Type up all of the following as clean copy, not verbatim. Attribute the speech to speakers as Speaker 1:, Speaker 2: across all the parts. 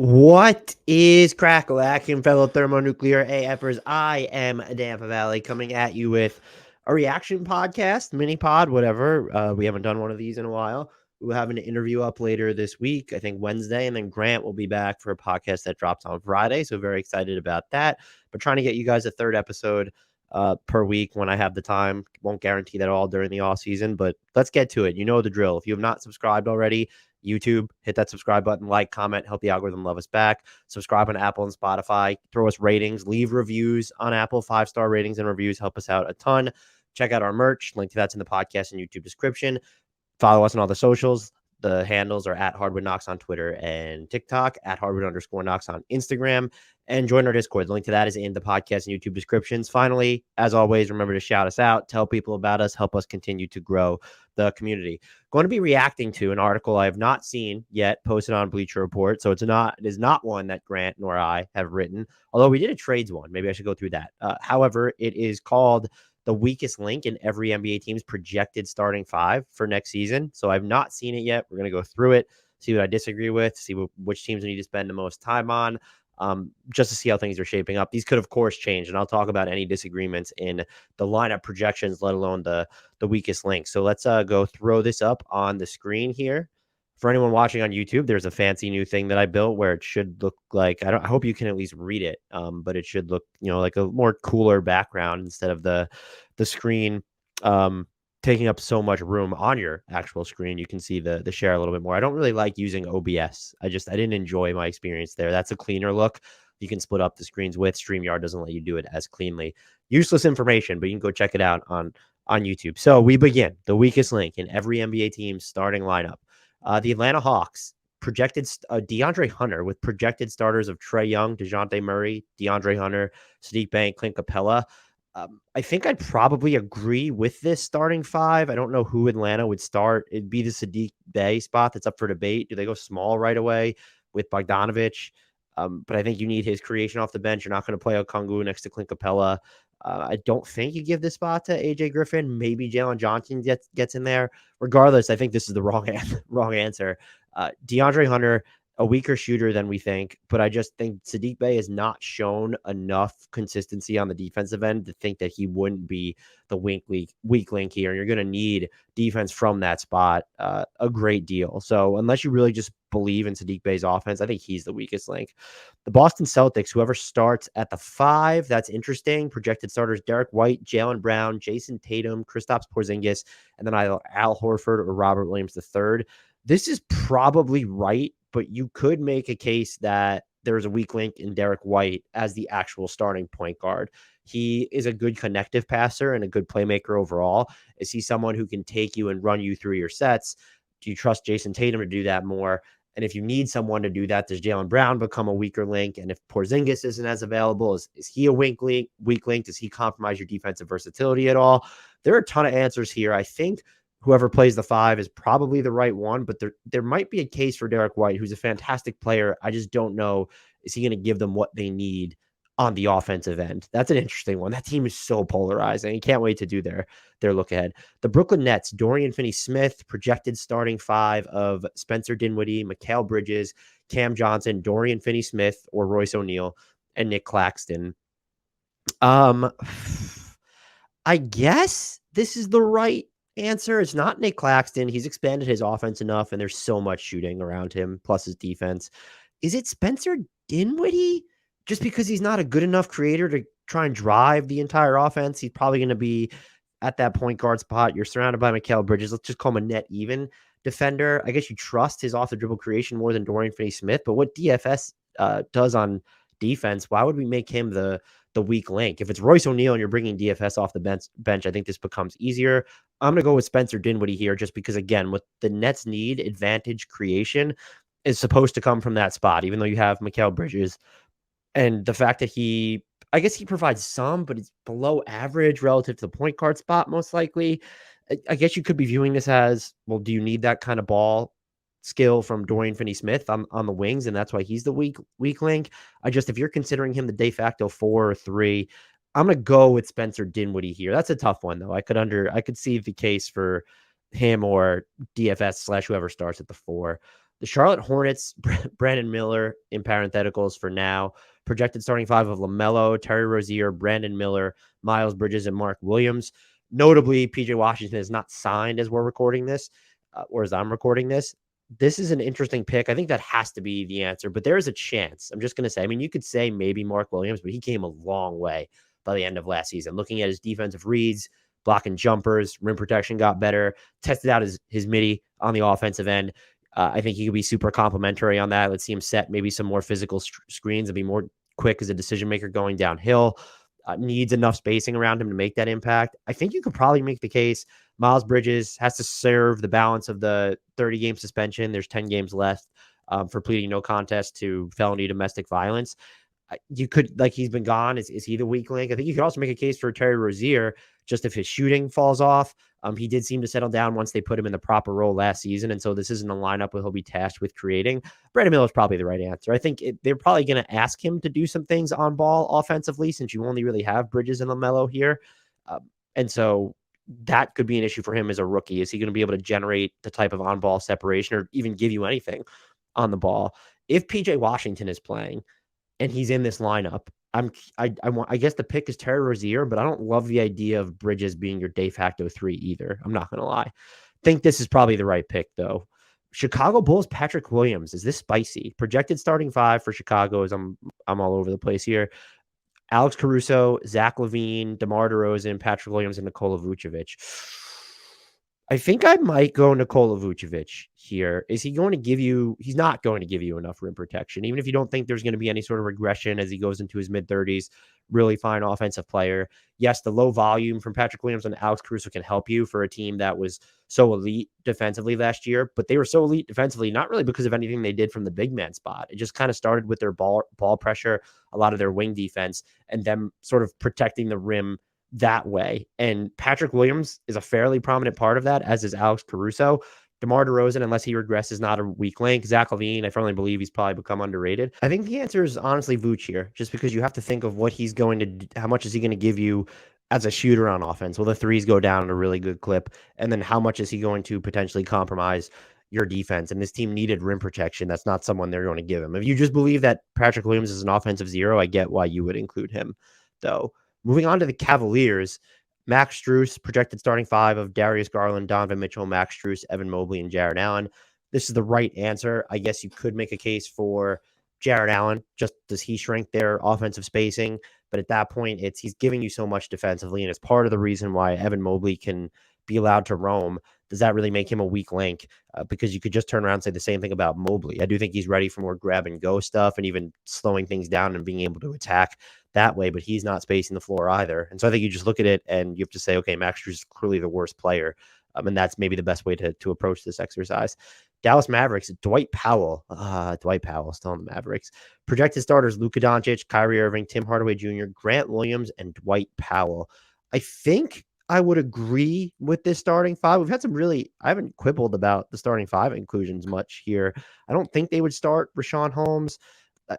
Speaker 1: What is crack-a-lackin', fellow thermonuclear AFers? I am Dampa Valley coming at you with a reaction podcast, mini pod, whatever. We haven't done one of these in a while. We'll have an interview up later this week, I think Wednesday, and then Grant will be back for a podcast that drops on Friday. So very excited about that. But trying to get you guys a third episode per week when I have the time. Won't guarantee that all during the off season, but let's get to it. You know the drill. If you have not subscribed already, YouTube, hit that subscribe button, like, comment, help the algorithm love us back. Subscribe on Apple and Spotify. Throw us ratings, leave reviews on Apple. 5-star ratings and reviews help us out a ton. Check out our merch. Link to that's in the podcast and YouTube description. Follow us on all the socials. The handles are at HardwoodKnocks on Twitter and TikTok, at Hardwood_Knocks on Instagram, and join our Discord. The link to that is in the podcast and YouTube descriptions. Finally, as always, remember to shout us out, tell people about us, help us continue to grow the community. Going to be reacting to an article I have not seen yet posted on Bleacher Report, so it is not one that Grant nor I have written, although we did a trades one. Maybe I should go through that. However, it is called the weakest link in every NBA team's projected starting five for next season. So I've not seen it yet. We're going to go through it, see what I disagree with, see which teams we need to spend the most time on, just to see how things are shaping up. These could, of course, change, and I'll talk about any disagreements in the lineup projections, let alone the weakest link. So let's go throw this up on the screen here. For anyone watching on YouTube, there's a fancy new thing that I built where it should look like, I hope you can at least read it, but it should look, like a more cooler background instead of the screen taking up so much room on your actual screen. You can see the share a little bit more. I don't really like using OBS. I didn't enjoy my experience there. That's a cleaner look. You can split up the screens with. StreamYard doesn't let you do it as cleanly. Useless information, but you can go check it out on YouTube. So we begin. The weakest link in every NBA team's starting lineup. The Atlanta Hawks projected DeAndre Hunter with projected starters of Trae Young, DeJounte Murray, DeAndre Hunter, Sadiq Bey, Clint Capella. I think I'd probably agree with this starting five. I don't know who Atlanta would start. It'd be the Sadiq Bey spot that's up for debate. Do they go small right away with Bogdanovich? But I think you need his creation off the bench. You're not going to play Okongwu next to Clint Capella. I don't think you give this spot to AJ Griffin. Maybe Jalen Johnson gets in there. Regardless, I think this is the wrong answer. DeAndre Hunter, a weaker shooter than we think, but I just think Sadiq Bey has not shown enough consistency on the defensive end to think that he wouldn't be the weak link here. And you're going to need defense from that spot a great deal. So unless you really just believe in Sadiq Bey's offense, I think he's the weakest link. The Boston Celtics, whoever starts at the 5, that's interesting. Projected starters: Derek White, Jaylen Brown, Jason Tatum, Kristaps Porzingis, and then either Al Horford or Robert Williams III. This is probably right, but you could make a case that there's a weak link in Derek White as the actual starting point guard. He is a good connective passer and a good playmaker overall. Is he someone who can take you and run you through your sets? Do you trust Jason Tatum to do that more? And if you need someone to do that, does Jaylen Brown become a weaker link? And if Porzingis isn't as available, is he a weak link? Does he compromise your defensive versatility at all? There are a ton of answers here. I think whoever plays the 5 is probably the right one, but there might be a case for Derek White, who's a fantastic player. I just don't know, is he going to give them what they need on the offensive end? That's an interesting one. That team is so polarizing. I can't wait to do their look ahead. The Brooklyn Nets, Dorian Finney-Smith, projected starting 5 of Spencer Dinwiddie, Mikal Bridges, Cam Johnson, Dorian Finney-Smith, or Royce O'Neal, and Nick Claxton. I guess this is the right answer. It's not Nick Claxton. He's expanded his offense enough, and there's so much shooting around him, plus his defense. Is it Spencer Dinwiddie? Just because he's not a good enough creator to try and drive the entire offense, he's probably going to be at that point guard spot. You're surrounded by Mikal Bridges. Let's just call him a net even defender. I guess you trust his off the dribble creation more than Dorian Finney-Smith, but what DFS does on defense, why would we make him the weak link? If it's Royce O'Neal and you're bringing DFS off the bench, I think this becomes easier. I'm going to go with Spencer Dinwiddie here just because, again, what the Nets need, advantage creation, is supposed to come from that spot, even though you have Mikal Bridges. And the fact that I guess he provides some, but it's below average relative to the point guard spot, most likely. I guess you could be viewing this as, well, do you need that kind of ball skill from Dorian Finney-Smith on the wings, and that's why he's the weak link? If you're considering him the de facto 4 or 3, I'm going to go with Spencer Dinwiddie here. That's a tough one, though. I could see the case for him or DFS / whoever starts at the 4. The Charlotte Hornets, Brandon Miller in parentheticals for now. Projected starting five of LaMelo, Terry Rozier, Brandon Miller, Miles Bridges, and Mark Williams. Notably, PJ Washington is not signed as we're recording this, or as I'm recording this. This is an interesting pick. I think that has to be the answer, but there is a chance. I'm just going to say, I mean, you could say maybe Mark Williams, but he came a long way by the end of last season. Looking at his defensive reads, blocking jumpers, rim protection got better, tested out his midi on the offensive end. I think he could be super complimentary on that. Let's see him set maybe some more physical screens and be more quick as a decision maker going downhill. Needs enough spacing around him to make that impact. I think you could probably make the case Miles Bridges has to serve the balance of the 30-game suspension. There's 10 games left for pleading no contest to felony domestic violence. You could, like, he's been gone. Is he the weak link? I think you could also make a case for Terry Rozier, just if his shooting falls off. He did seem to settle down once they put him in the proper role last season. And so this isn't a lineup where he'll be tasked with creating. Brandon Miller is probably the right answer. I think they're probably going to ask him to do some things on ball offensively, since you only really have Bridges and LaMelo here. And so that could be an issue for him as a rookie. Is he going to be able to generate the type of on ball separation or even give you anything on the ball? If PJ Washington is playing and he's in this lineup, I guess the pick is Terry Rozier, but I don't love the idea of Bridges being your de facto 3 either. I'm not going to lie. Think this is probably the right pick, though. Chicago Bulls, Patrick Williams. Is this spicy? Projected starting 5 for Chicago, as I'm all over the place here. Alex Caruso, Zach LaVine, DeMar DeRozan, Patrick Williams, and Nikola Vucevic. I think I might go Nikola Vucevic here. Is he going to give you? He's not going to give you enough rim protection, even if you don't think there's going to be any sort of regression as he goes into his mid-30s. Really fine offensive player. Yes, the low volume from Patrick Williams and Alex Caruso can help you for a team that was so elite defensively last year, but they were so elite defensively, not really because of anything they did from the big man spot. It just kind of started with their ball pressure, a lot of their wing defense, and them sort of protecting the rim that way. And Patrick Williams is a fairly prominent part of that, as is Alex Caruso. DeMar DeRozan, unless he regresses, is not a weak link. Zach LaVine, I firmly believe he's probably become underrated. I think the answer is honestly Vooch here, just because you have to think of what he's going to, how much is he going to give you as a shooter on offense? Will the threes go down at a really good clip? And then how much is he going to potentially compromise your defense? And this team needed rim protection. That's not someone they're going to give him. If you just believe that Patrick Williams is an offensive zero, I get why you would include him, though. Moving on to the Cavaliers, Max Strus, projected starting 5 of Darius Garland, Donovan Mitchell, Max Strus, Evan Mobley, and Jared Allen. This is the right answer. I guess you could make a case for Jared Allen. Just does he shrink their offensive spacing? But at that point, he's giving you so much defensively, and it's part of the reason why Evan Mobley can be allowed to roam. Does that really make him a weak link? Because you could just turn around and say the same thing about Mobley. I do think he's ready for more grab and go stuff and even slowing things down and being able to attack that way, but he's not spacing the floor either. And so I think you just look at it and you have to say, okay, Max Strus is clearly the worst player. And that's maybe the best way to approach this exercise. Dallas Mavericks, Dwight Powell. Dwight Powell still on the Mavericks. Projected starters, Luka Doncic, Kyrie Irving, Tim Hardaway Jr., Grant Williams, and Dwight Powell. I think I would agree with this starting 5. We've had I haven't quibbled about the starting 5 inclusions much here. I don't think they would start Rashawn Holmes.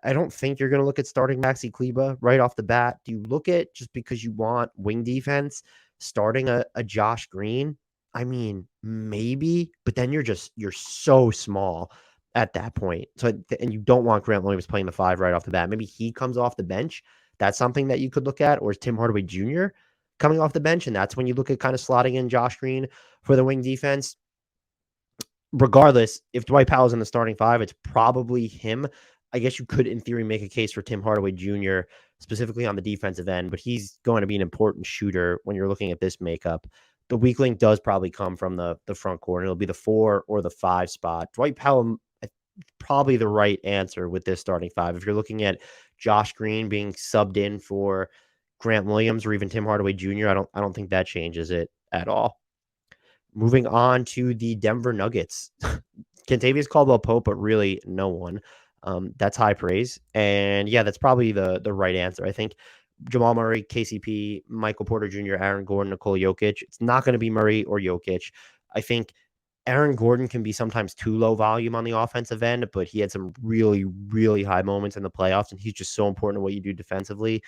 Speaker 1: I don't think you're going to look at starting Maxi Kleba right off the bat. Do you look at, just because you want wing defense, starting a Josh Green? I mean, maybe, but then you're so small at that point. So, and you don't want Grant Williams playing the 5 right off the bat. Maybe he comes off the bench. That's something that you could look at. Or is Tim Hardaway Jr. coming off the bench? And that's when you look at kind of slotting in Josh Green for the wing defense. Regardless, if Dwight Powell's in the starting 5, it's probably him. I guess you could, in theory, make a case for Tim Hardaway Jr., specifically on the defensive end, but he's going to be an important shooter when you're looking at this makeup. The weak link does probably come from the front court. It'll be the 4 or the 5 spot. Dwight Powell, probably the right answer with this starting 5. If you're looking at Josh Green being subbed in for Grant Williams or even Tim Hardaway Jr., I don't think that changes it at all. Moving on to the Denver Nuggets. Kentavious Caldwell-Pope, but really no one. That's high praise. And yeah, that's probably the right answer. I think Jamal Murray, KCP, Michael Porter Jr., Aaron Gordon, Nikola Jokic. It's not going to be Murray or Jokic. I think Aaron Gordon can be sometimes too low volume on the offensive end, but he had some really, really high moments in the playoffs, and he's just so important to what you do defensively.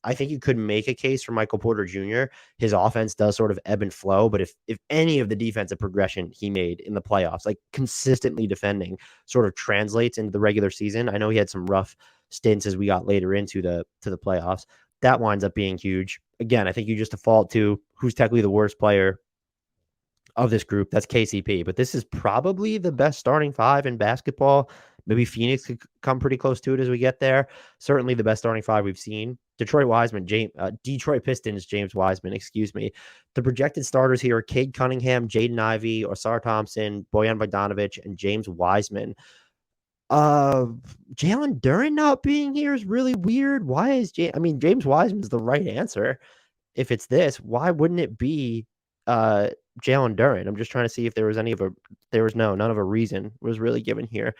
Speaker 1: I think you could make a case for Michael Porter Jr. His offense does sort of ebb and flow, but if any of the defensive progression he made in the playoffs, like consistently defending, sort of translates into the regular season. I know he had some rough stints as we got later into the playoffs. That winds up being huge. Again, I think you just default to who's technically the worst player of this group. That's KCP, but this is probably the best starting five in basketball. Maybe Phoenix could come pretty close to it as we get there. Certainly the best starting five we've seen. Detroit Pistons, James Wiseman, excuse me. The projected starters here are Cade Cunningham, Jaden Ivey, Osar Thompson, Bojan Bogdanovic, and James Wiseman. Uh, Jalen Duren not being here is really weird. Why is James Wiseman's the right answer. If it's this, why wouldn't it be Jalen Duren? I'm just trying to see if there was none of a reason was really given here.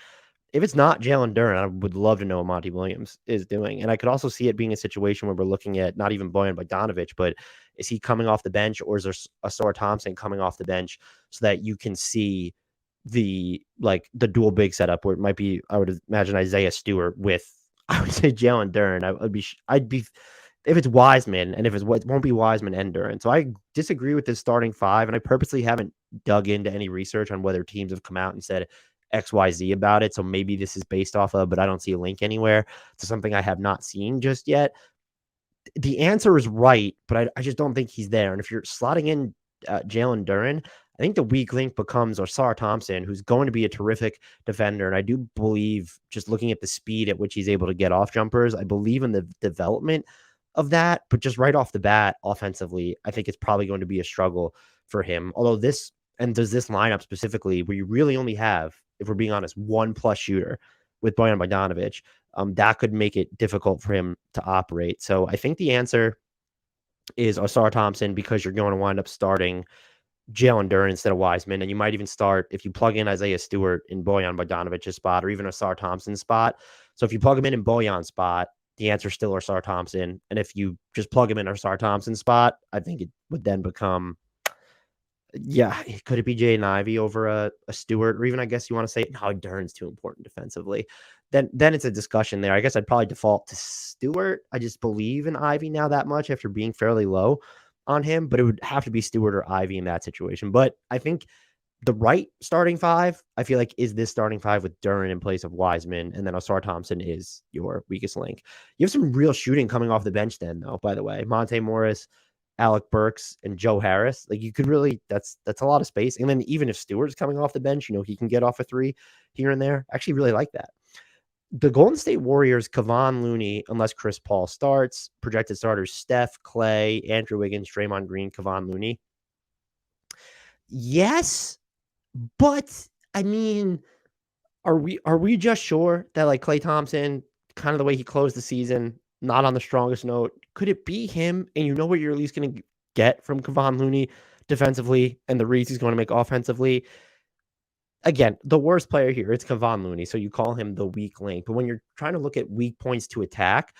Speaker 1: If it's not Jalen Duren, I would love to know what Monty Williams is doing. And I could also see it being a situation where we're looking at not even Bojan Bogdanovic, but is he coming off the bench or is there Asar Thompson coming off the bench so that you can see the dual big setup where it might be, I would imagine Isaiah Stewart with, I would say Jalen Duren. I'd be if it's Wiseman, and if it won't be Wiseman and Duren. So I disagree with this starting five, and I purposely haven't dug into any research on whether teams have come out and said XYZ about it. So maybe this is based off of, but I don't see a link anywhere to something I have not seen just yet. The answer is right, but I just don't think he's there. And if you're slotting in Jalen Duren, I think the weak link becomes Osar Thompson, who's going to be a terrific defender. And I do believe, just looking at the speed at which he's able to get off jumpers, I believe in the development of that. But just right off the bat, offensively, I think it's probably going to be a struggle for him. Although does this lineup specifically, where you really only have, if we're being honest, one plus shooter with Bojan Bogdanovic, that could make it difficult for him to operate. So I think the answer is Osar Thompson, because you're going to wind up starting Jalen Duren instead of Wiseman. And you might even start, if you plug in Isaiah Stewart in Bojan Bogdanovic's spot, or even Osar Thompson's spot. So if you plug him in Bojan's spot, the answer is still Osar Thompson. And if you just plug him in Osar Thompson's spot, I think it would then become, could it be Jaden Ivey over a Stewart? Or even, I guess you want to say, no, Duren's too important defensively. Then it's a discussion there. I guess I'd probably default to Stewart. I just believe in Ivey now that much after being fairly low on him, but it would have to be Stewart or Ivey in that situation. But I think the right starting five, I feel like, is this starting five with Duren in place of Wiseman, and then Osar Thompson is your weakest link. You have some real shooting coming off the bench then, though, by the way. Monte Morris, Alec Burks, and Joe Harris. Like, you could really, that's a lot of space. And then even if Stewart's coming off the bench, he can get off a three here and there. I actually really like that. The Golden State Warriors, Kevon Looney, unless Chris Paul starts. Projected starters: Steph, Clay, Andrew Wiggins, Draymond Green, Kevon Looney. Yes, but I mean, are we just sure that, like, Klay Thompson, kind of the way he closed the season, not on the strongest note, could it be him? And you know what you're at least going to get from Kevon Looney defensively, and the reads he's going to make offensively. Again, the worst player here, it's Kevon Looney, so you call him the weak link. But when you're trying to look at weak points to attack,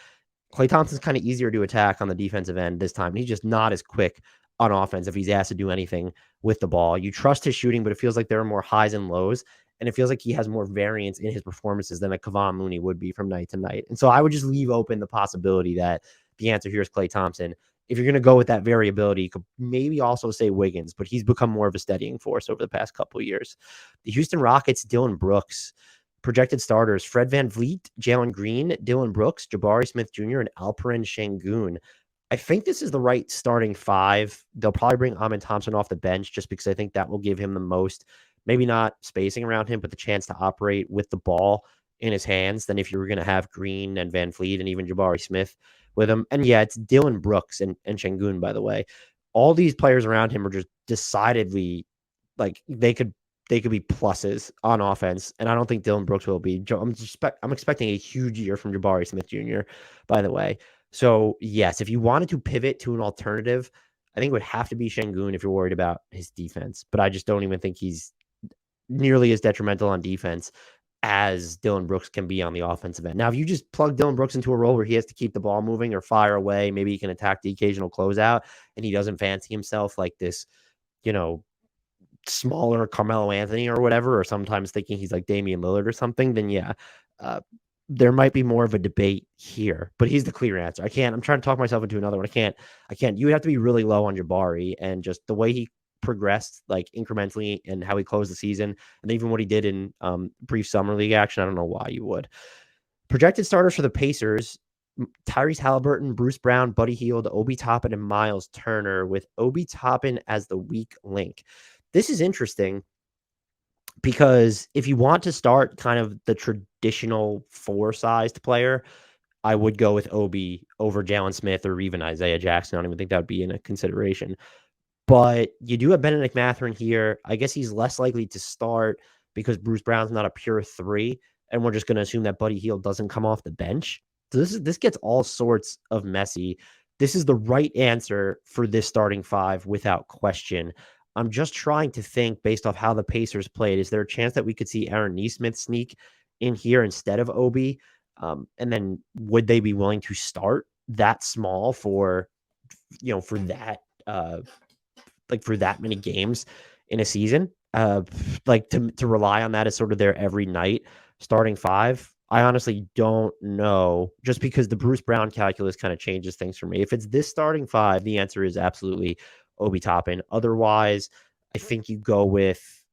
Speaker 1: Klay Thompson's kind of easier to attack on the defensive end this time. He's just not as quick on offense if he's asked to do anything with the ball. You trust his shooting, but it feels like there are more highs and lows, and it feels like he has more variance in his performances than a Kevon Looney would be from night to night. And so I would just leave open the possibility that the answer here is Klay Thompson. If you're going to go with that variability, you could maybe also say Wiggins, but he's become more of a steadying force over the past couple of years. The Houston Rockets, Dillon Brooks. Projected starters: Fred VanVleet, Jalen Green, Dillon Brooks, Jabari Smith Jr., and Alperen Şengün. I think this is the right starting five. They'll probably bring Amen Thompson off the bench just because I think that will give him the most, maybe not spacing around him, but the chance to operate with the ball in his hands than if you were going to have Green and VanVleet and even Jabari Smith with him. And yeah, it's Dillon Brooks and Şengün, by the way. All these players around him are just decidedly, like, they could be pluses on offense, and I don't think Dillon Brooks will be. I'm expecting a huge year from Jabari Smith Jr., by the way. So, yes, if you wanted to pivot to an alternative, I think it would have to be Şengün if you're worried about his defense. But I just don't even think he's nearly as detrimental on defense as Dillon Brooks can be on the offensive end. Now, if you just plug Dillon Brooks into a role where he has to keep the ball moving or fire away, maybe he can attack the occasional closeout, and he doesn't fancy himself like this, smaller Carmelo Anthony or whatever, or sometimes thinking he's like Damian Lillard or something, then yeah, there might be more of a debate here, but he's the clear answer. I'm trying to talk myself into another one. I can't. You would have to be really low on Jabari, and just the way he progressed like incrementally and how he closed the season, and even what he did in brief summer league action. I don't know why you would. Projected starters for the Pacers: Tyrese Halliburton, Bruce Brown, Buddy Hield, Obi Toppin, and Miles Turner, with Obi Toppin as the weak link. This is interesting because if you want to start kind of the traditional four-sized player, I would go with Obi over Jalen Smith or even Isaiah Jackson. I don't even think that would be in a consideration. But you do have Benedict Mathurin here. I guess he's less likely to start because Bruce Brown's not a pure three, and we're just going to assume that Buddy Hield doesn't come off the bench. So this gets all sorts of messy. This is the right answer for this starting five without question. I'm just trying to think based off how the Pacers played. Is there a chance that we could see Aaron Nesmith sneak in here instead of Obi? And then would they be willing to start that small for for that for that many games in a season? Like to rely on that as sort of their every night starting five. I honestly don't know, just because the Bruce Brown calculus kind of changes things for me. If it's this starting five, the answer is absolutely Obi Toppin. Otherwise, I think you go with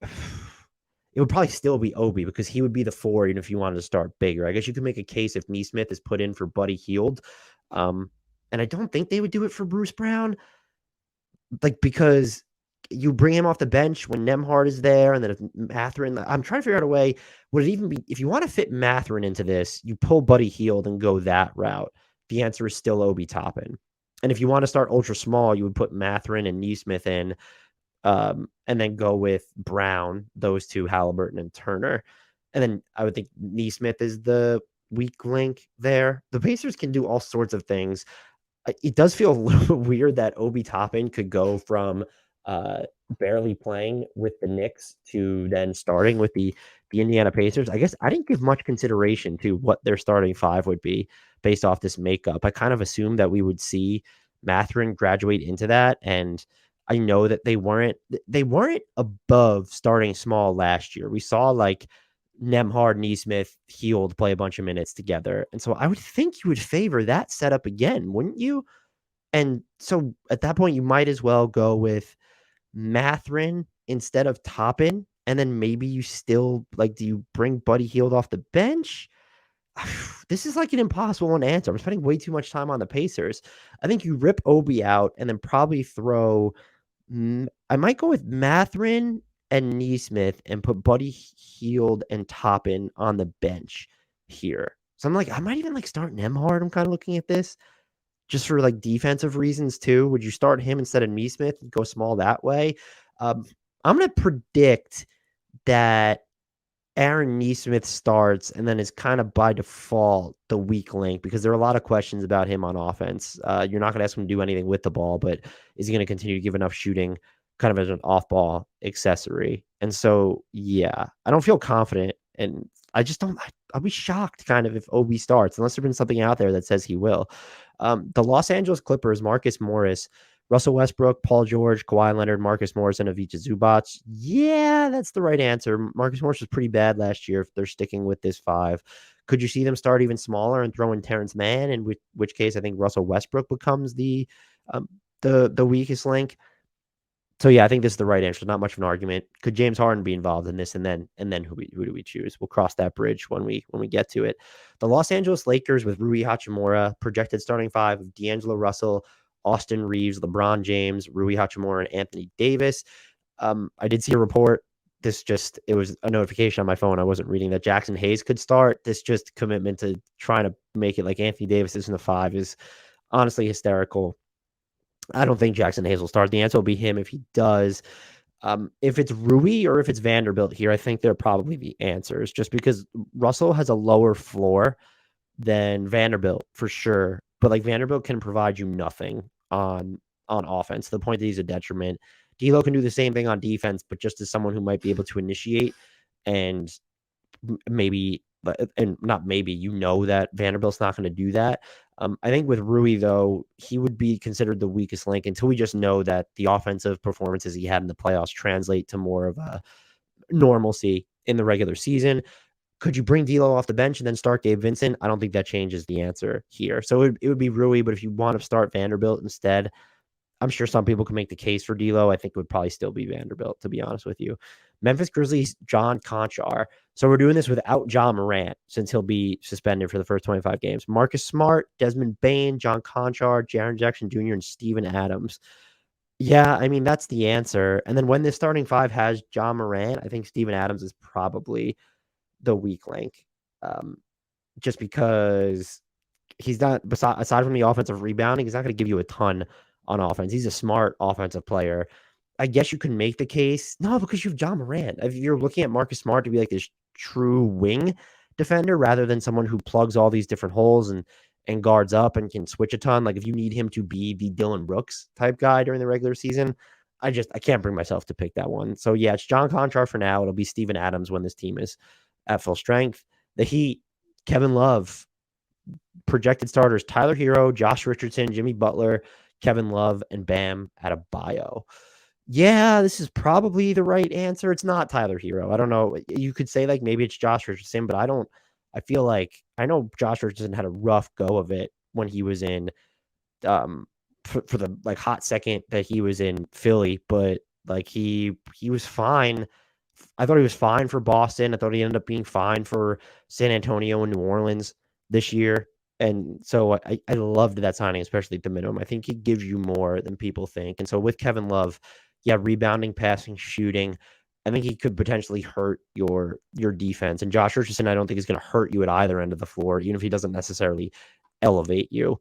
Speaker 1: it would probably still be Obi because he would be the four, even if you wanted to start bigger. I guess you could make a case if Nesmith is put in for Buddy Hield. And I don't think they would do it for Bruce Brown, because you bring him off the bench when Nembhard is there, and then if Mathurin, I'm trying to figure out a way. Would it even be, if you want to fit Mathurin into this, you pull Buddy Hield and go that route? The answer is still Obi Toppin. And if you want to start ultra small, you would put Mathurin and Nesmith in, and then go with Brown, those two, Halliburton and Turner. And then I would think Nesmith is the weak link there. The Pacers can do all sorts of things. It does feel a little bit weird that Obi Toppin could go from barely playing with the Knicks to then starting with the Indiana Pacers. I guess I didn't give much consideration to what their starting five would be based off this makeup. I kind of assumed that we would see Mathurin graduate into that, and I know that they weren't above starting small last year. We saw like Nembhard, Nesmith, Hield play a bunch of minutes together. And so I would think you would favor that setup again, wouldn't you? And so at that point, you might as well go with Mathurin instead of Toppin. And then maybe you still, do you bring Buddy Hield off the bench? This is like an impossible one to answer. I'm spending way too much time on the Pacers. I think you rip Obi out and then probably throw I might go with Mathurin and Nesmith and put Buddy Hield and Toppin on the bench here. So I'm like, I might even start Nembhard. I'm kind of looking at this just for defensive reasons too. Would you start him instead of Nesmith and go small that way? I'm going to predict that Aaron Nesmith starts and then is kind of by default the weak link, because there are a lot of questions about him on offense. You're not going to ask him to do anything with the ball, but is he going to continue to give enough shooting kind of as an off-ball accessory? And so, yeah, I don't feel confident, and I just don't. I'll be shocked kind of if Obi starts, unless there's been something out there that says he will. The Los Angeles Clippers: Marcus Morris, Russell Westbrook, Paul George, Kawhi Leonard, Marcus Morris, and Ivica Zubac. Yeah, that's the right answer. Marcus Morris was pretty bad last year if they're sticking with this five. Could you see them start even smaller and throw in Terrence Mann, in which case I think Russell Westbrook becomes the weakest link? So yeah, I think this is the right answer. Not much of an argument. Could James Harden be involved in this? And then who do we choose? We'll cross that bridge when we get to it. The Los Angeles Lakers with Rui Hachimura, projected starting five of D'Angelo Russell, Austin Reeves, LeBron James, Rui Hachimura, and Anthony Davis. I did see a report. It was a notification on my phone. I wasn't reading that Jackson Hayes could start. This just commitment to trying to make it like Anthony Davis isn't a five is honestly hysterical. I don't think Jackson Hayes will start. The answer will be him if he does. If it's Rui or if it's Vanderbilt here, I think they're probably the answers, just because Russell has a lower floor than Vanderbilt for sure. But Vanderbilt can provide you nothing on offense, to the point that he's a detriment. D'Lo can do the same thing on defense, but just as someone who might be able to initiate, and maybe, and not maybe, that Vanderbilt's not going to do that. I think with Rui, though, he would be considered the weakest link until we just know that the offensive performances he had in the playoffs translate to more of a normalcy in the regular season. Could you bring D'Lo off the bench and then start Gabe Vincent? I don't think that changes the answer here. So it would be Rui, but if you want to start Vanderbilt instead, I'm sure some people can make the case for D'Lo. I think it would probably still be Vanderbilt, to be honest with you. Memphis Grizzlies, John Conchar. So we're doing this without John Morant, since he'll be suspended for the first 25 games. Marcus Smart, Desmond Bane, John Conchar, Jaren Jackson Jr., and Steven Adams. Yeah, I mean, that's the answer. And then when this starting five has John Morant, I think Steven Adams is probably the weak link. Just because he's not, aside from the offensive rebounding, he's not going to give you a ton on offense. He's a smart offensive player. I guess you can make the case. No, because you have John Morant. If you're looking at Marcus Smart to be like this true wing defender rather than someone who plugs all these different holes and guards up and can switch a ton. Like if you need him to be the Dylan Brooks type guy during the regular season, I can't bring myself to pick that one. So yeah, it's John Conchar for now. It'll be Steven Adams when this team is at full strength. The Heat, Kevin Love, projected starters: Tyler Hero, Josh Richardson, Jimmy Butler, Kevin Love, and Bam Adebayo. Yeah, this is probably the right answer. It's not Tyler Hero. I don't know. You could say like maybe it's Josh Richardson, but I feel like I know Josh Richardson had a rough go of it when he was in for the like hot second that he was in Philly, but like he was fine. I thought he was fine for Boston. I thought he ended up being fine for San Antonio and New Orleans this year. And so I loved that signing, especially at the minimum. I think he gives you more than people think. And so with Kevin Love, yeah, rebounding, passing, shooting, I think he could potentially hurt your defense. And Josh Richardson, I don't think is going to hurt you at either end of the floor, even if he doesn't necessarily elevate you.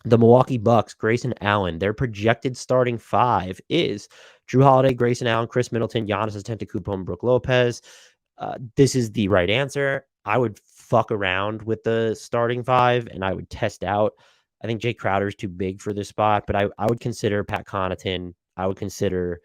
Speaker 1: The Milwaukee Bucks, Grayson Allen, their projected starting five is Drew Holiday, Grayson Allen, Chris Middleton, Giannis Antetokounmpo, and Brook Lopez. This is the right answer. I would fuck around with the starting five and I would test out. I think Jay Crowder is too big for this spot, but I would consider Pat Connaughton. I would consider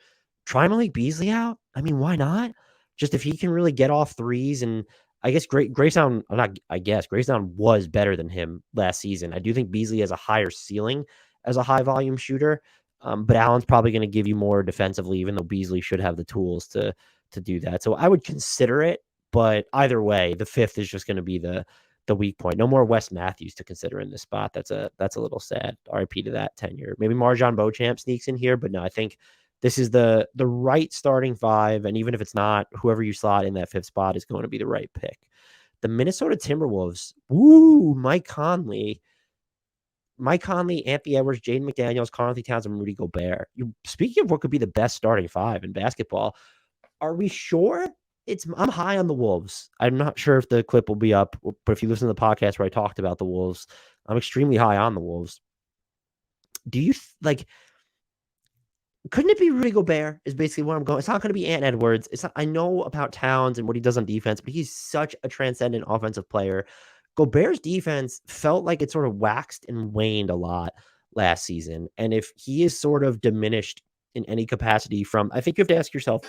Speaker 1: try Malik Beasley out. I mean, why not? Just if he can really get off threes, and I guess Grayson, not I guess Grayson was better than him last season. I do think Beasley has a higher ceiling as a high volume shooter, but Allen's probably going to give you more defensively, even though Beasley should have the tools to do that. So I would consider it, but either way, the fifth is just going to be the weak point. No more Wes Matthews to consider in this spot. That's a little sad. RIP to that tenure. Maybe Marjon Beauchamp sneaks in here, but no, I think this is the right starting five, and even if it's not, whoever you slot in that fifth spot is going to be the right pick. The Minnesota Timberwolves, Mike Conley, Anthony Edwards, Jaden McDaniels, Karl-Anthony Towns, and Rudy Gobert. Speaking of what could be the best starting five in basketball, are we sure? I'm high on the Wolves. I'm not sure if the clip will be up, but if you listen to the podcast where I talked about the Wolves, I'm extremely high on the Wolves. Do you like? Couldn't it be Rudy Gobert? Is basically where I'm going. It's not going to be Ant Edwards. It's not. I know about Towns and what he does on defense, but he's such a transcendent offensive player. Gobert's defense felt like it sort of waxed and waned a lot last season, and if he is sort of diminished in any capacity from, I think you have to ask yourself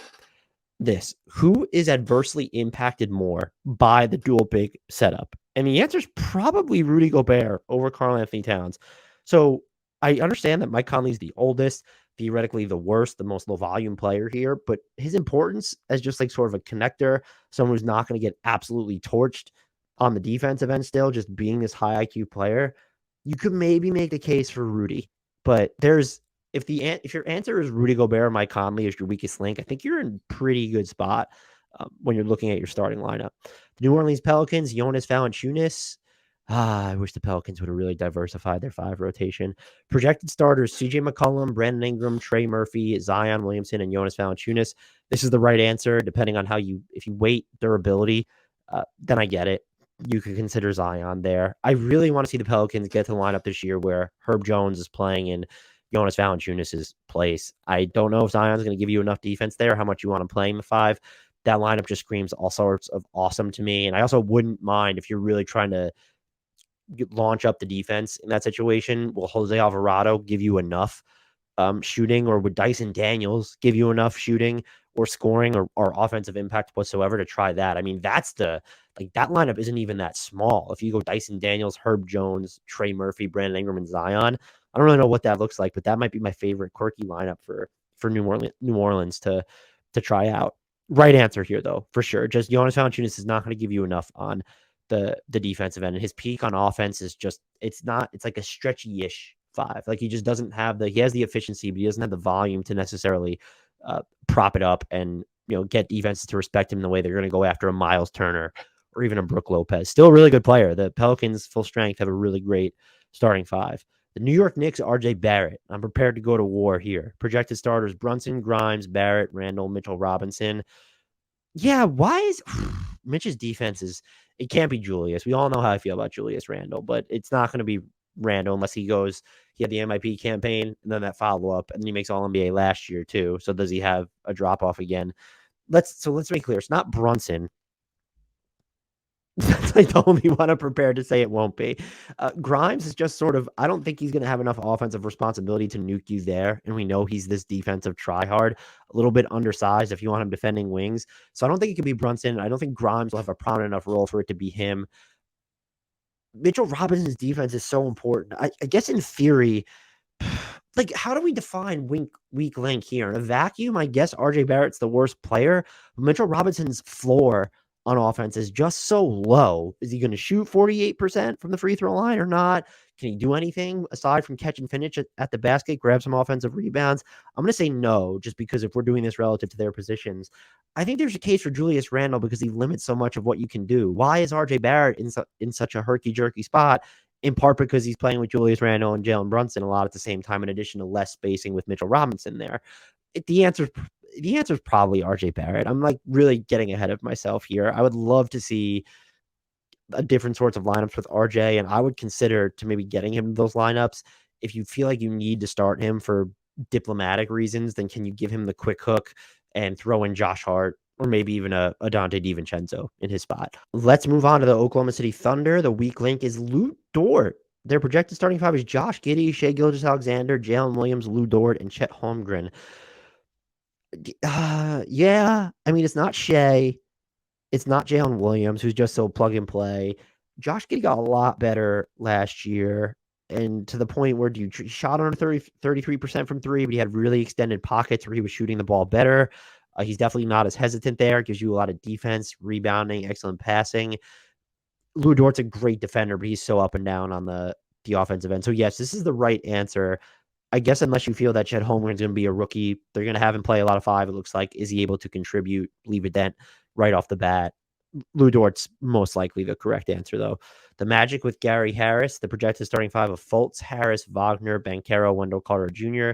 Speaker 1: this: who is adversely impacted more by the dual big setup? And the answer is probably Rudy Gobert over Karl-Anthony Towns. So I understand that Mike Conley's the oldest, theoretically the worst, the most low volume player here, but his importance as just like sort of a connector, someone who's not going to get absolutely torched on the defensive end still, just being this high IQ player, you could maybe make the case for Rudy. But if your answer is Rudy Gobert or Mike Conley as your weakest link, I think you're in a pretty good spot when you're looking at your starting lineup. The New Orleans Pelicans, Jonas Valanciunas. I wish the Pelicans would have really diversified their five rotation. Projected starters: CJ McCollum, Brandon Ingram, Trey Murphy, Zion Williamson, and Jonas Valanciunas. This is the right answer, depending on if you weight durability, then I get it. You could consider Zion there. I really want to see the Pelicans get to the lineup this year where Herb Jones is playing in Jonas Valanciunas' place. I don't know if Zion's going to give you enough defense there, how much you want him playing the five. That lineup just screams all sorts of awesome to me. And I also wouldn't mind if you're really trying to launch up the defense in that situation. Will Jose Alvarado give you enough shooting, or would Dyson Daniels give you enough shooting or scoring or offensive impact whatsoever to try that? I mean, that lineup isn't even that small. If you go Dyson Daniels, Herb Jones, Trey Murphy, Brandon Ingram, and Zion, I don't really know what that looks like, but that might be my favorite quirky lineup for New Orleans to try out. Right answer here, though, for sure. Just Jonas Valanciunas is not going to give you enough on the defensive end. And his peak on offense is just it's like a stretchy-ish five. Like he just doesn't have he has the efficiency, but he doesn't have the volume to necessarily prop it up and get defenses to respect him the way they're going to go after a Miles Turner or even a Brook Lopez. Still a really good player. The Pelicans, full strength, have a really great starting five. The New York Knicks, RJ Barrett. I'm prepared to go to war here. Projected starters: Brunson, Grimes, Barrett, Randall, Mitchell Robinson. Yeah, why is Mitch's defense it can't be Julius. We all know how I feel about Julius Randall, but it's not going to be Randall unless he had the MIP campaign and then that follow-up, and then he makes All-NBA last year too. So does he have a drop-off again? Let's make clear. It's not Brunson. That's like the only one I'm prepared to say it won't be. Grimes is just I don't think he's going to have enough offensive responsibility to nuke you there. And we know he's this defensive tryhard, a little bit undersized if you want him defending wings. So I don't think it could be Brunson. I don't think Grimes will have a prominent enough role for it to be him. Mitchell Robinson's defense is so important. I guess in theory, like, how do we define weak link here? In a vacuum, I guess RJ Barrett's the worst player. Mitchell Robinson's floor on offense is just so low. Is he going to shoot 48% from the free throw line or not? Can he do anything aside from catch and finish at the basket, grab some offensive rebounds? I'm going to say no, just because if we're doing this relative to their positions, I think there's a case for Julius Randle because he limits so much of what you can do. Why is RJ Barrett in such a herky-jerky spot? In part because he's playing with Julius Randle and Jalen Brunson a lot at the same time, in addition to less spacing with Mitchell Robinson there. The answer is probably RJ Barrett. I'm like really getting ahead of myself here. I would love to see different sorts of lineups with RJ, and I would consider to maybe getting him those lineups. If you feel like you need to start him for diplomatic reasons, then can you give him the quick hook and throw in Josh Hart or maybe even a Dante DiVincenzo in his spot? Let's move on to the Oklahoma City Thunder. The weak link is Lou Dort. Their projected starting five is Josh Giddey, Shai Gilgeous-Alexander, Jalen Williams, Lou Dort, and Chet Holmgren. Yeah, I mean, it's not Shai. It's not Jalen Williams, who's just so plug and play. Josh Giddey got a lot better last year, and to the point where he shot on 33% from three, but he had really extended pockets where he was shooting the ball better. He's definitely not as hesitant there. Gives you a lot of defense, rebounding, excellent passing. Lou Dort's a great defender, but he's so up and down on the offensive end. So yes, this is the right answer. I guess unless you feel that Chet Holmgren's going to be a rookie, they're going to have him play a lot of five. It looks like. Is he able to contribute, leave a dent right off the bat? Lou Dort's most likely the correct answer, though. The Magic with Gary Harris, the projected starting five of Fultz, Harris, Wagner, Banchero, Wendell Carter Jr.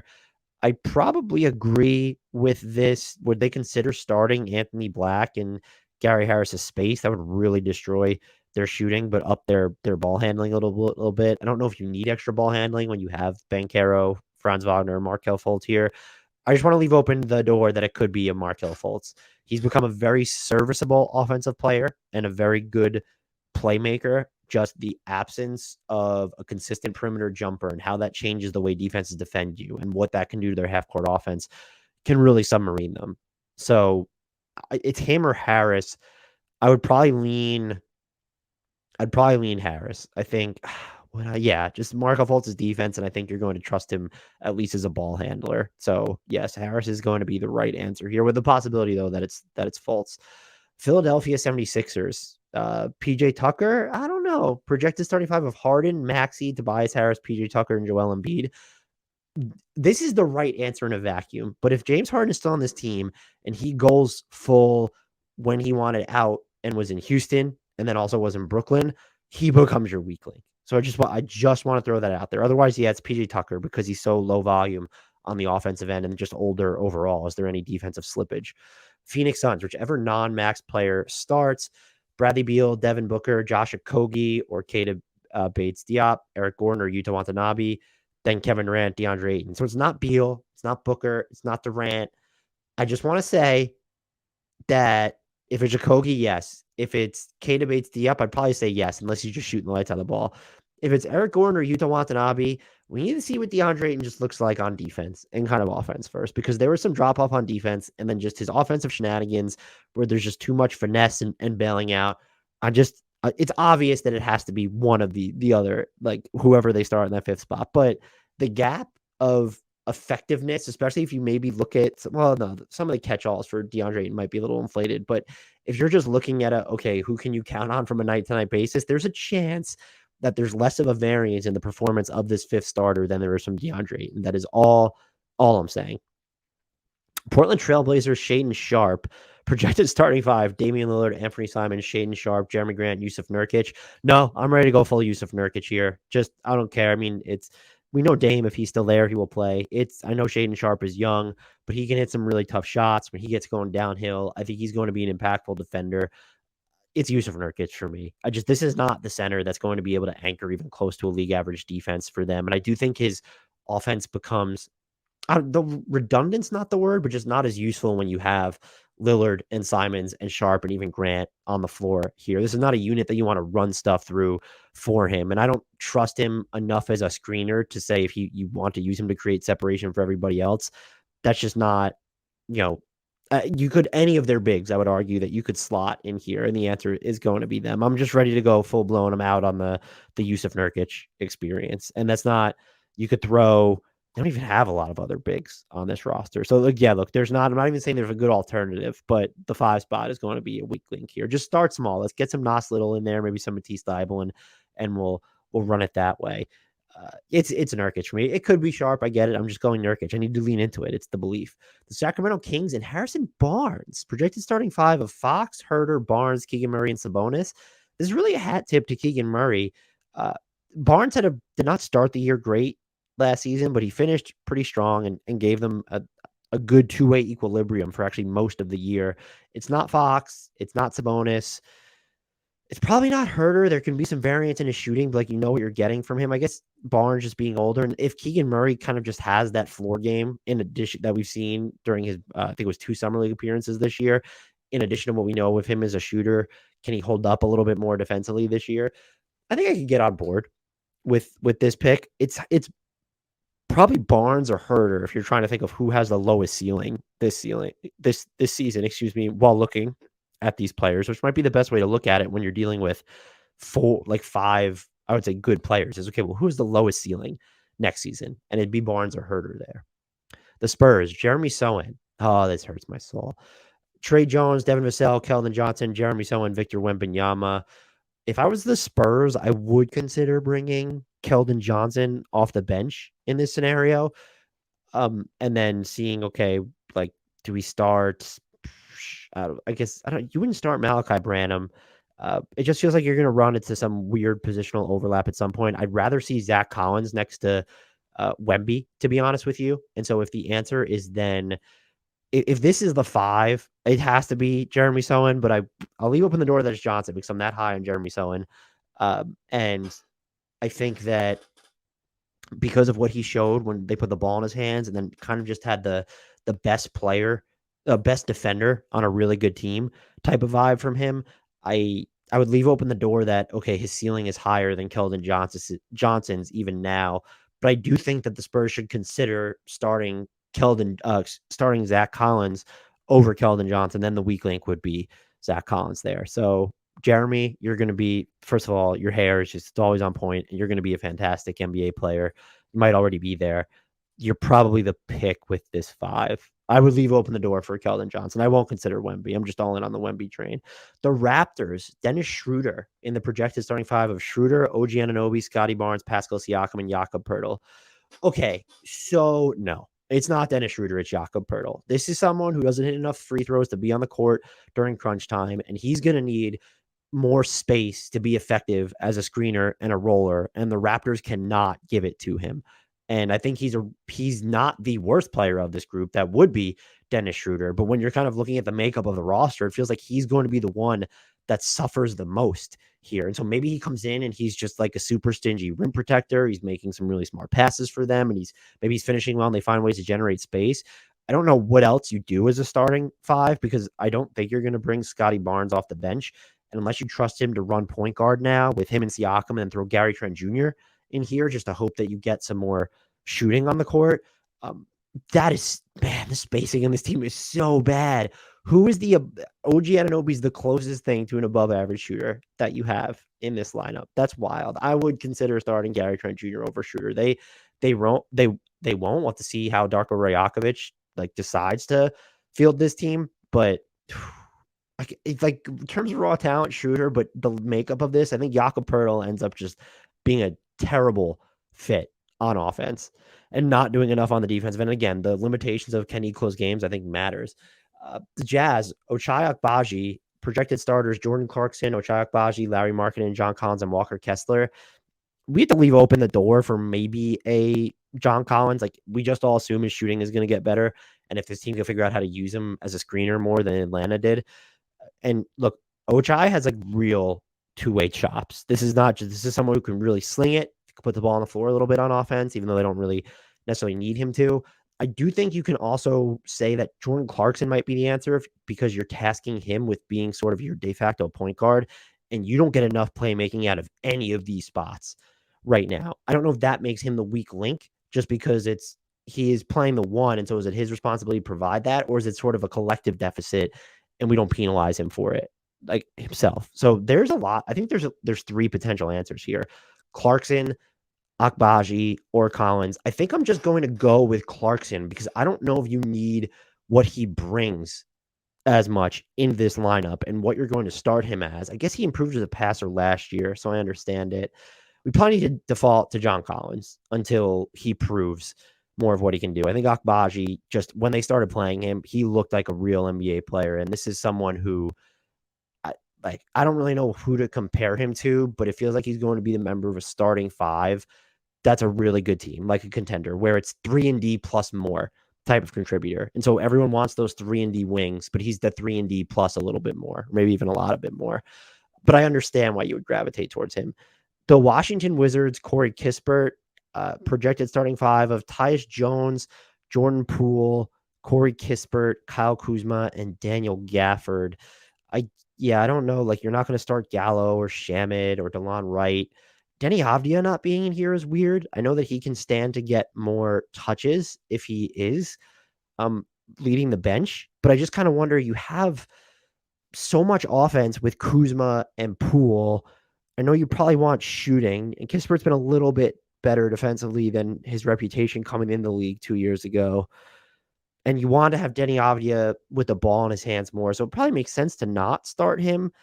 Speaker 1: I probably agree with this. Would they consider starting Anthony Black and Gary Harris's space? That would really destroy their shooting, but up their ball handling a little bit. I don't know if you need extra ball handling when you have Banchero, Franz Wagner, Markelle Fultz here. I just want to leave open the door that it could be a Markelle Fultz. He's become a very serviceable offensive player and a very good playmaker. Just the absence of a consistent perimeter jumper and how that changes the way defenses defend you and what that can do to their half-court offense can really submarine them. So it's him or Harris. I'd probably lean Harris. I think, just Markelle Fultz's defense, and I think you're going to trust him at least as a ball handler. So yes, Harris is going to be the right answer here, with the possibility though that it's Fultz. Philadelphia 76ers. PJ Tucker, I don't know. Projected starting five of Harden, Maxey, Tobias Harris, PJ Tucker, and Joel Embiid. This is the right answer in a vacuum. But if James Harden is still on this team and he goes full when he wanted out and was in Houston and then also was in Brooklyn, he becomes your weak link. So I just want to throw that out there. Otherwise, yeah, it's PJ Tucker because he's so low volume on the offensive end and just older overall. Is there any defensive slippage? Phoenix Suns, whichever non-max player starts, Bradley Beal, Devin Booker, Josh Okogie, or Keita Bates-Diop, Eric Gordon, or Yuta Watanabe, then Kevin Durant, DeAndre Ayton. So it's not Beal, it's not Booker, it's not Durant. I just want to say that if it's Okogie, yes. If it's Keita Bates-Diop, I'd probably say yes, unless he's just shooting the lights out of the ball. If it's Eric Gordon or Yuta Watanabe, we need to see what DeAndre Ayton just looks like on defense and kind of offense first, because there was some drop off on defense and then just his offensive shenanigans where there's just too much finesse and bailing out. It's obvious that it has to be one of the other, like whoever they start in that fifth spot, but the gap of effectiveness, especially if you maybe look at, well, no, some of the catch-alls for DeAndre Ayton might be a little inflated, but if you're just looking at okay, who can you count on from a night-to-night basis, there's a chance that there's less of a variance in the performance of this fifth starter than there is from DeAndre Ayton. That is all I'm saying. Portland Trailblazers, Shaedon Sharpe, projected starting five: Damian Lillard, Anthony Simons, Shaedon Sharpe, Jeremy Grant, Yusuf Nurkic. No, I'm ready to go full Yusuf Nurkic here. Just, I don't care. I mean, we know Dame, if he's still there, he will play. I know Shaedon Sharpe is young, but he can hit some really tough shots when he gets going downhill. I think he's going to be an impactful defender. It's Yusuf Nurkic for me. This is not the center that's going to be able to anchor even close to a league average defense for them. And I do think his offense becomes, the redundant's not the word, but just not as useful when you have Lillard and Simons and Sharpe and even Grant on the floor here. This is not a unit that you want to run stuff through for him. And I don't trust him enough as a screener to say if you want to use him to create separation for everybody else. That's just not, you could, any of their bigs, I would argue that you could slot in here, and the answer is going to be them. I'm just ready to go full blown. I'm out on the Yusuf Nurkic experience. And that's not, you could throw, they don't even have a lot of other bigs on this roster. So look, I'm not even saying there's a good alternative, but the 5 spot is going to be a weak link here. Just start small. Let's get some Nas Little in there, maybe some Matisse Thybulle, and we'll run it that way. It's Nurkic for me. It could be Sharpe. I get it. I'm just going Nurkic. I need to lean into it. It's the belief. The Sacramento Kings and Harrison Barnes, projected starting five of Fox, Herter, Barnes, Keegan Murray, and Sabonis. This is really a hat tip to Keegan Murray. Barnes did not start the year great last season, but he finished pretty strong and gave them a good two-way equilibrium for actually most of the year. It's not Fox. It's not Sabonis. It's probably not Herter. There can be some variance in his shooting, but what you're getting from him. I guess Barnes just being older, and if Keegan Murray kind of just has that floor game in addition that we've seen during his, I think it was 2 summer league appearances this year, in addition to what we know of him as a shooter, can he hold up a little bit more defensively this year? I think I could get on board with this pick. It's probably Barnes or Herter if you're trying to think of who has the lowest ceiling this season, while looking at these players, which might be the best way to look at it when you're dealing with 5, I would say, good players. Is okay, well, who's the lowest ceiling next season? And it'd be Barnes or Herter there. The Spurs, Jeremy Sohan. Oh, this hurts my soul. Trey Jones, Devin Vassell, Keldon Johnson, Jeremy Sohan, Victor Wembanyama. If I was the Spurs, I would consider bringing Keldon Johnson off the bench in this scenario. And then seeing, okay, do we start? I guess you wouldn't start Malachi Branham. It just feels like you're going to run into some weird positional overlap at some point. I'd rather see Zach Collins next to Wemby, to be honest with you. And so if the answer is then, if this is the 5, it has to be Jeremy Sohan, but I'll leave open the door that it's Johnson because I'm that high on Jeremy Sohan. And I think that because of what he showed when they put the ball in his hands and then kind of just had the best player, best defender on a really good team type of vibe from him, I would leave open the door that, okay, his ceiling is higher than Keldon Johnson's even now. But I do think that the Spurs should consider starting Zach Collins over Keldon Johnson. Then the weak link would be Zach Collins there. So Jeremy, you're going to be, first of all, your hair is just always on point, and you're going to be a fantastic NBA player. You might already be there. You're probably the pick with this 5. I would leave open the door for Keldon Johnson. I won't consider Wemby. I'm just all in on the Wemby train. The Raptors, Dennis Schroeder in the projected starting 5 of Schroeder, OG Anunoby, Scotty Barnes, Pascal Siakam, and Jakob Poeltl. Okay, so no, it's not Dennis Schroeder. It's Jakob Poeltl. This is someone who doesn't hit enough free throws to be on the court during crunch time, and he's going to need more space to be effective as a screener and a roller, and the Raptors cannot give it to him. And I think he's not the worst player of this group. That would be Dennis Schroeder. But when you're kind of looking at the makeup of the roster, it feels like he's going to be the one that suffers the most here. And so maybe he comes in and he's just like a super stingy rim protector. He's making some really smart passes for them, and he's finishing well, and they find ways to generate space. I don't know what else you do as a starting 5, because I don't think you're going to bring Scotty Barnes off the bench. And unless you trust him to run point guard now with him and Siakam, and throw Gary Trent Jr. in here just to hope that you get some more shooting on the court, that is, man, the spacing on this team is so bad. Who is the OG Anunoby's the closest thing to an above average shooter that you have in this lineup? That's wild. I would consider starting Gary Trent Jr. over Schroeder. They they won't. We'll have to see how Darko Rajakovic decides to field this team. But it's in terms of raw talent, Schroeder, but the makeup of this, I think Jakob Poeltl ends up just being a terrible fit on offense and not doing enough on the defensive. And again, the limitations of can he close games, I think matters. The Jazz, Ochai Agbaji, projected starters, Jordan Clarkson, Ochai Agbaji, Larry Markkinen, John Collins, and Walker Kessler. We have to leave open the door for maybe a John Collins. We just all assume his shooting is going to get better. And if this team can figure out how to use him as a screener more than Atlanta did. And look, Ochai has real two-way chops. This is someone who can really sling it, put the ball on the floor a little bit on offense, even though they don't really necessarily need him to. I do think you can also say that Jordan Clarkson might be the answer because you're tasking him with being sort of your de facto point guard, and you don't get enough playmaking out of any of these spots right now. I don't know if that makes him the weak link just because he is playing the one, and so is it his responsibility to provide that, or is it sort of a collective deficit and we don't penalize him for it himself? So there's a lot. I think there's three potential answers here: Clarkson, Agbaji, or Collins. I think I'm just going to go with Clarkson because I don't know if you need what he brings as much in this lineup and what you're going to start him as. I guess he improved as a passer last year, so I understand it. We probably need to default to John Collins until he proves more of what he can do. I think Agbaji, just when they started playing him, he looked like a real NBA player. And this is someone who I don't really know who to compare him to, but it feels like he's going to be the member of a starting five. That's a really good team, like a contender, where it's 3-and-D plus more type of contributor. And so everyone wants those 3-and-D wings, but he's the 3-and-D plus a little bit more, maybe even a lot of bit more. But I understand why you would gravitate towards him. The Washington Wizards, Corey Kispert, projected starting five of Tyus Jones, Jordan Poole, Corey Kispert, Kyle Kuzma, and Daniel Gafford. I don't know. You're not going to start Gallo or Shamet or DeLon Wright. Denny Avdia not being in here is weird. I know that he can stand to get more touches if he is leading the bench, but I just kind of wonder, you have so much offense with Kuzma and Poole. I know you probably want shooting, and Kispert's been a little bit better defensively than his reputation coming in the league 2 years ago. And you want to have Denny Avdia with the ball in his hands more. So it probably makes sense to not start him.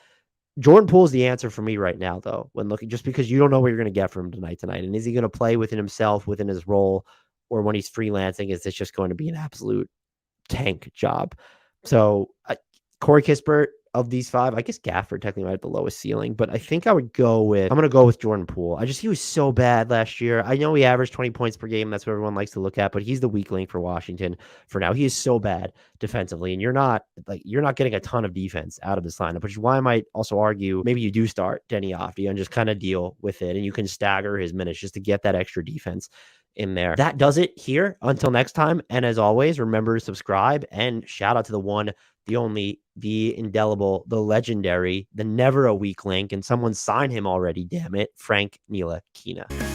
Speaker 1: Jordan Poole is the answer for me right now, though, when looking, just because you don't know what you're going to get from him tonight. And is he going to play within himself, within his role, or when he's freelancing, is this just going to be an absolute tank job? So Corey Kispert, of these five, I guess Gafford technically might have the lowest ceiling, but I think I'm going to go with Jordan Poole. He was so bad last year. I know he averaged 20 points per game. That's what everyone likes to look at, but he's the weak link for Washington for now. He is so bad defensively, and you're not getting a ton of defense out of this lineup, which is why I might also argue maybe you do start Denny Avdia and just kind of deal with it, and you can stagger his minutes just to get that extra defense in there. That does it here. Until next time. And as always, remember to subscribe, and shout out to the one, the only, the indelible, the legendary, the never a weak link, and someone sign him already, damn it, Frank Ntilikina.